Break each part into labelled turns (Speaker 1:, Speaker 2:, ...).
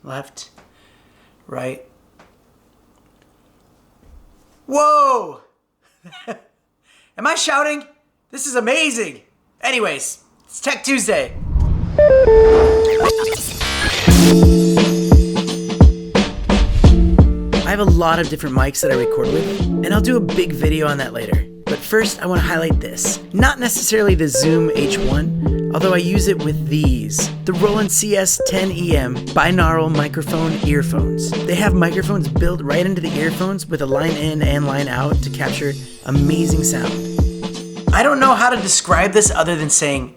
Speaker 1: left, right. Whoa! Am I shouting? This is amazing. Anyways, it's Tech Tuesday. I have a lot of different mics that I record with, and I'll do a big video on that later. But first, I want to highlight this. Not necessarily the Zoom H1, although I use it with these. The Roland CS-10EM binaural microphone earphones. They have microphones built right into the earphones with a line in and line out to capture amazing sound. I don't know how to describe this other than saying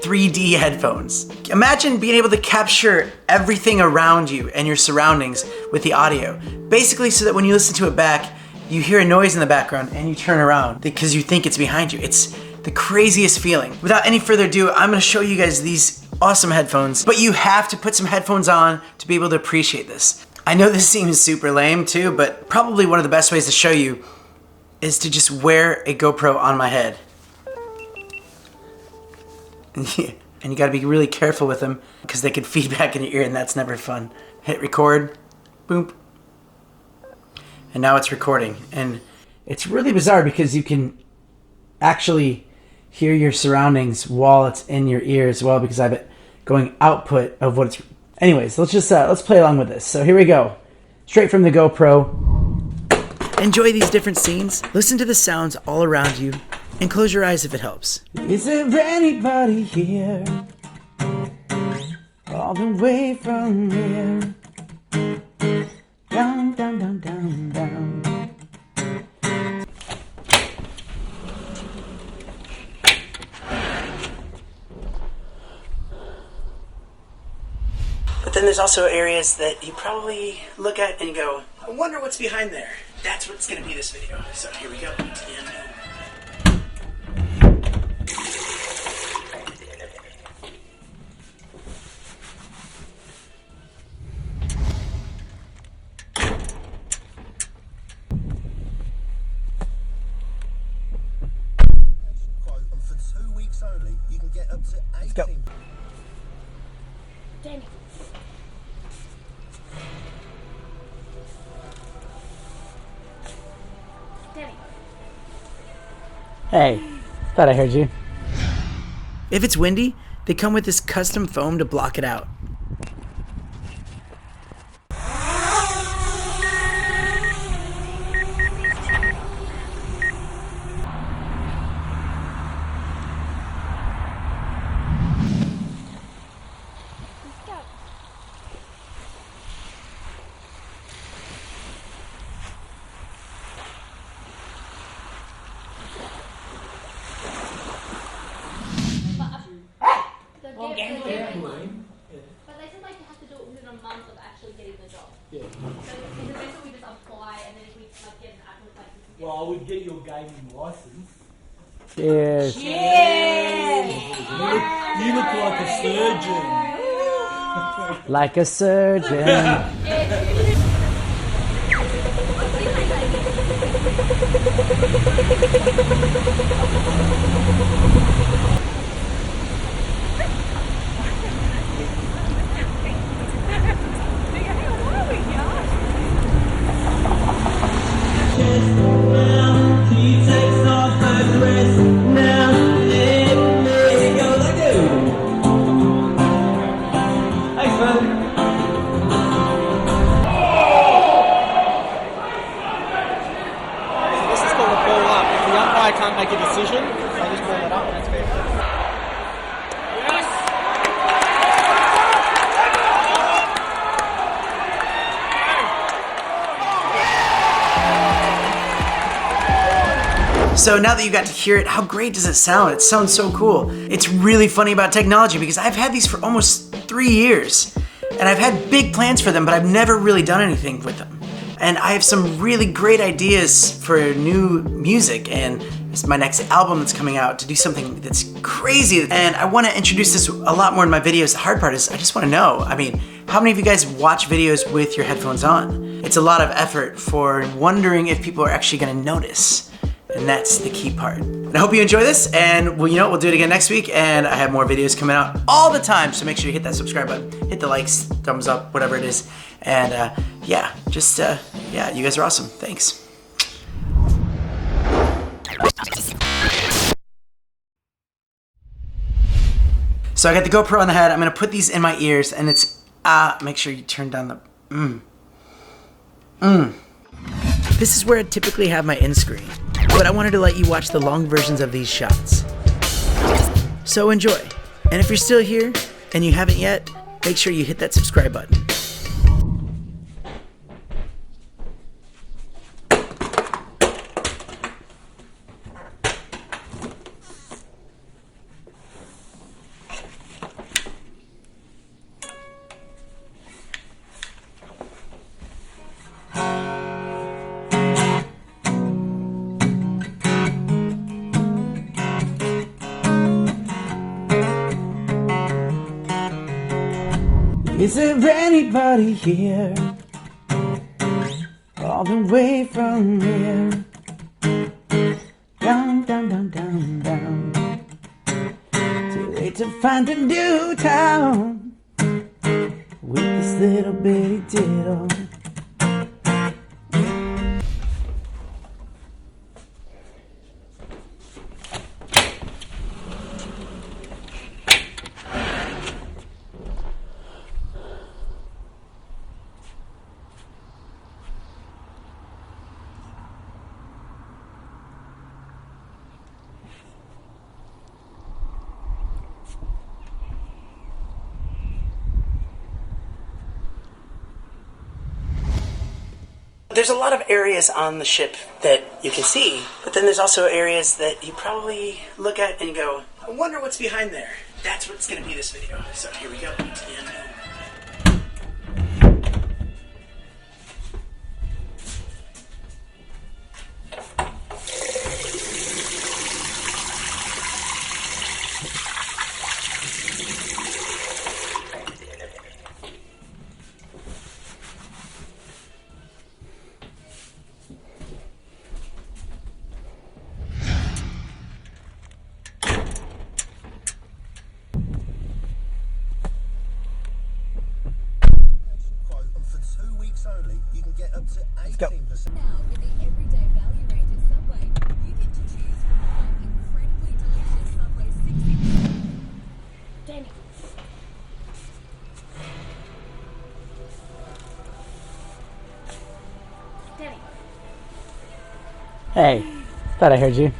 Speaker 1: 3D headphones. Imagine being able to capture everything around you and your surroundings with the audio. Basically so that when you listen to it back, you hear a noise in the background and you turn around because you think it's behind you. It's the craziest feeling. Without any further ado, I'm gonna show you guys these awesome headphones, but you have to put some headphones on to be able to appreciate this. I know this seems super lame too, but probably one of the best ways to show you is to just wear a GoPro on my head. Yeah. And you gotta be really careful with them because they can feedback in your ear and that's never fun. Hit record, boom. And now it's recording. And it's really bizarre because you can actually hear your surroundings while it's in your ear as well because I have it going output of what it's... Anyways, let's play along with this. So here we go. Straight from the GoPro. Enjoy these different scenes. Listen to the sounds all around you. And close your eyes if it helps. Is there anybody here? All the way from here. Down, down, down, down, down. But then there's also areas that you probably look at and you go, I wonder what's behind there. That's what's going to be this video. So here we go. Let's go.
Speaker 2: Danny. Danny.
Speaker 1: Hey, thought I heard you. If it's windy, they come with this custom foam to block it out.
Speaker 2: But they said like you have to do it within a month of actually getting the job. Yeah. So is it best that we just apply and then if we like get an actual like
Speaker 3: well, I would get your gaming license.
Speaker 1: Cheers.
Speaker 2: Cheers!
Speaker 3: You look like a surgeon.
Speaker 1: Like a surgeon.
Speaker 3: I can't make a decision, I just bring it up and it's fair. Yes!
Speaker 1: So now that you got to hear it, how great does it sound? It sounds so cool. It's really funny about technology because I've had these for almost 3 years and I've had big plans for them, but I've never really done anything with them. And I have some really great ideas for new music and it's my next album that's coming out to do something that's crazy. And I want to introduce this a lot more in my videos. The hard part is I just want to know, I mean, how many of you guys watch videos with your headphones on? It's a lot of effort for wondering if people are actually going to notice. And that's the key part. And I hope you enjoy this, and well, you know what, we'll do it again next week, and I have more videos coming out all the time, so make sure you hit that subscribe button, hit the likes, thumbs up, whatever it is, and yeah, just, yeah, you guys are awesome. Thanks. So I got the GoPro on the head. I'm gonna put these in my ears, and it's, make sure you turn down the, This is where I typically have my end screen, but I wanted to let you watch the long versions of these shots. So enjoy. And if you're still here and you haven't yet, make sure you hit that subscribe button. Is there anybody here, all the way from here, down, down, down, down, down, too late to find a new town, with this little bitty diddle. There's a lot of areas on the ship that you can see, but then there's also areas that you probably look at and you go, I wonder what's behind there. That's what's going to be this video. So here we go.
Speaker 4: Only, you can get up to 18%.
Speaker 5: Now, with the everyday value range at Subway, you get to choose from one incredibly delicious Subway 60.
Speaker 2: Danny. Danny.
Speaker 1: Hey, thought I heard you.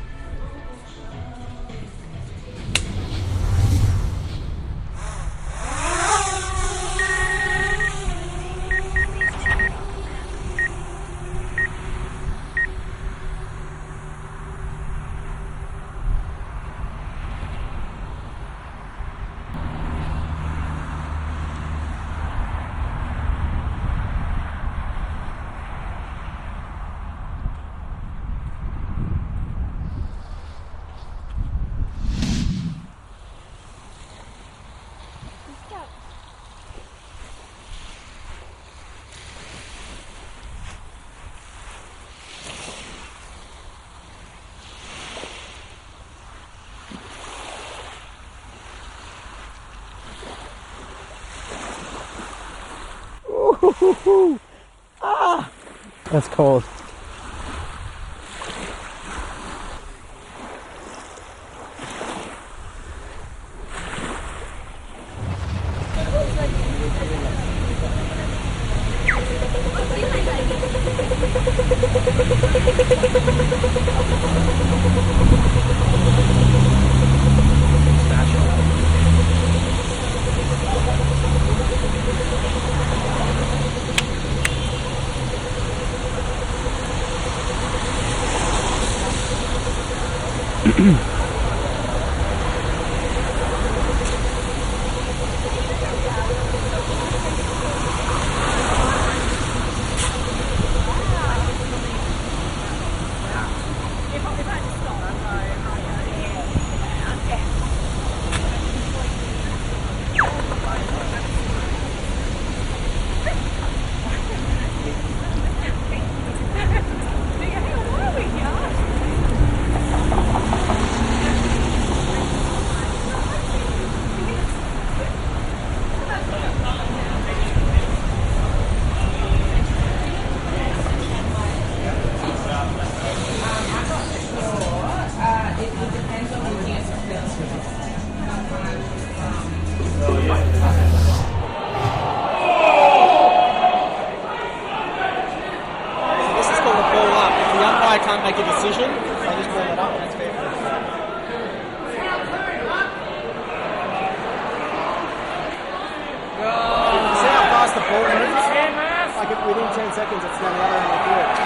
Speaker 1: Ah, that's cold.
Speaker 3: make a decision. I just brought that up, and that's fair. See how fast the ball moves? Like if within 10 seconds, it's down the other end of the field.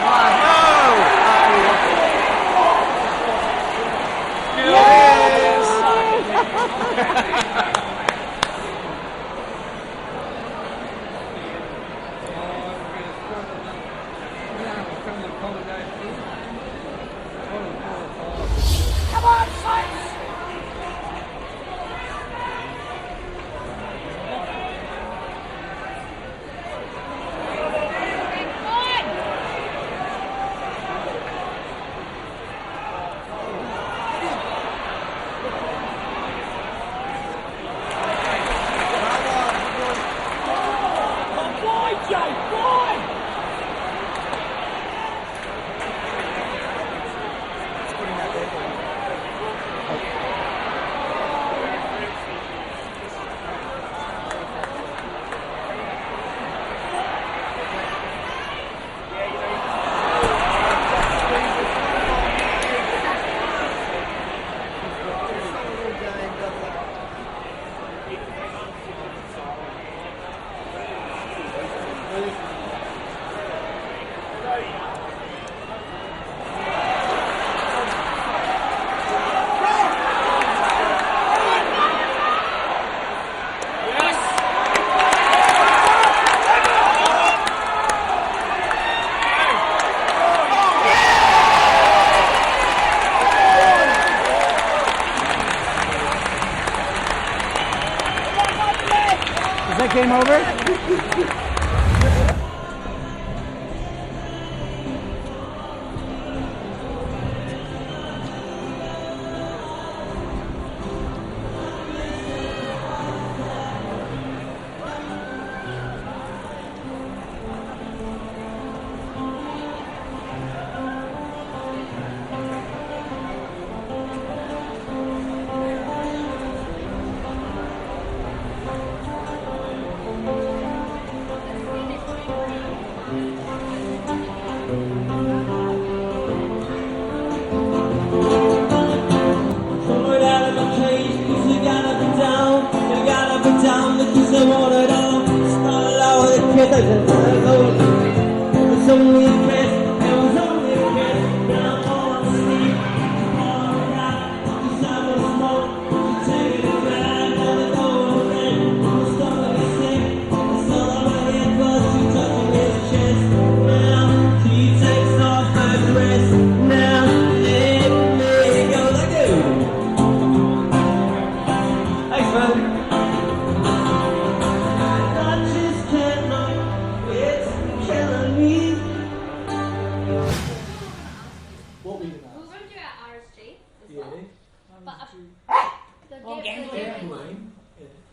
Speaker 1: Is that game over?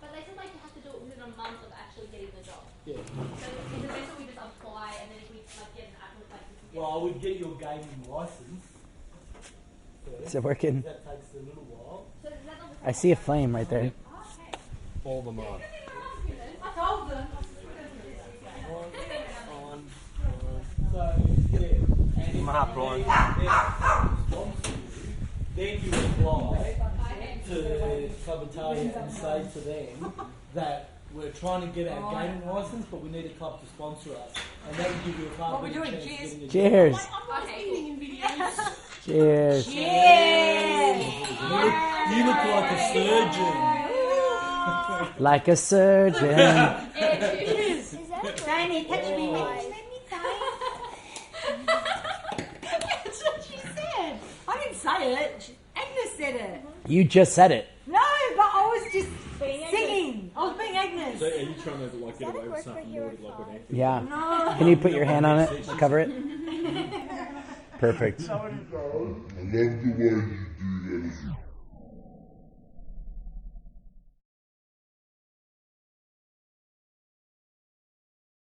Speaker 2: But they said like you have to do it within a month of actually getting the job. Yeah. So in the best we just apply, and then if we like get an applicant, like we can get.
Speaker 4: Well, I would get your gaming license.
Speaker 1: Is it working?
Speaker 4: That takes a little while.
Speaker 2: So is that not the
Speaker 1: I see a flame right there.
Speaker 2: Oh, okay.
Speaker 3: All of them are.
Speaker 2: I told them.
Speaker 4: So, yeah. And
Speaker 3: My heart, Brian.
Speaker 4: Then you apply to Club Italia and say to them that we're trying to get our gaming license, but we need a club to sponsor us. And that will give you a far better chance of getting a job.
Speaker 1: Cheers. Cheers.
Speaker 4: You look like a surgeon.
Speaker 1: Like a surgeon.
Speaker 6: Danny, touch me. Let me That's what she said. I didn't say it. Agnes said it.
Speaker 1: You just said it.
Speaker 6: No, but I was just singing. I was being Agnes.
Speaker 3: So are you trying to like get away with something more like what Anthony?
Speaker 1: Yeah.
Speaker 6: No.
Speaker 1: Can you put your hand on it? Cover it. Perfect.
Speaker 7: I love the way you do that.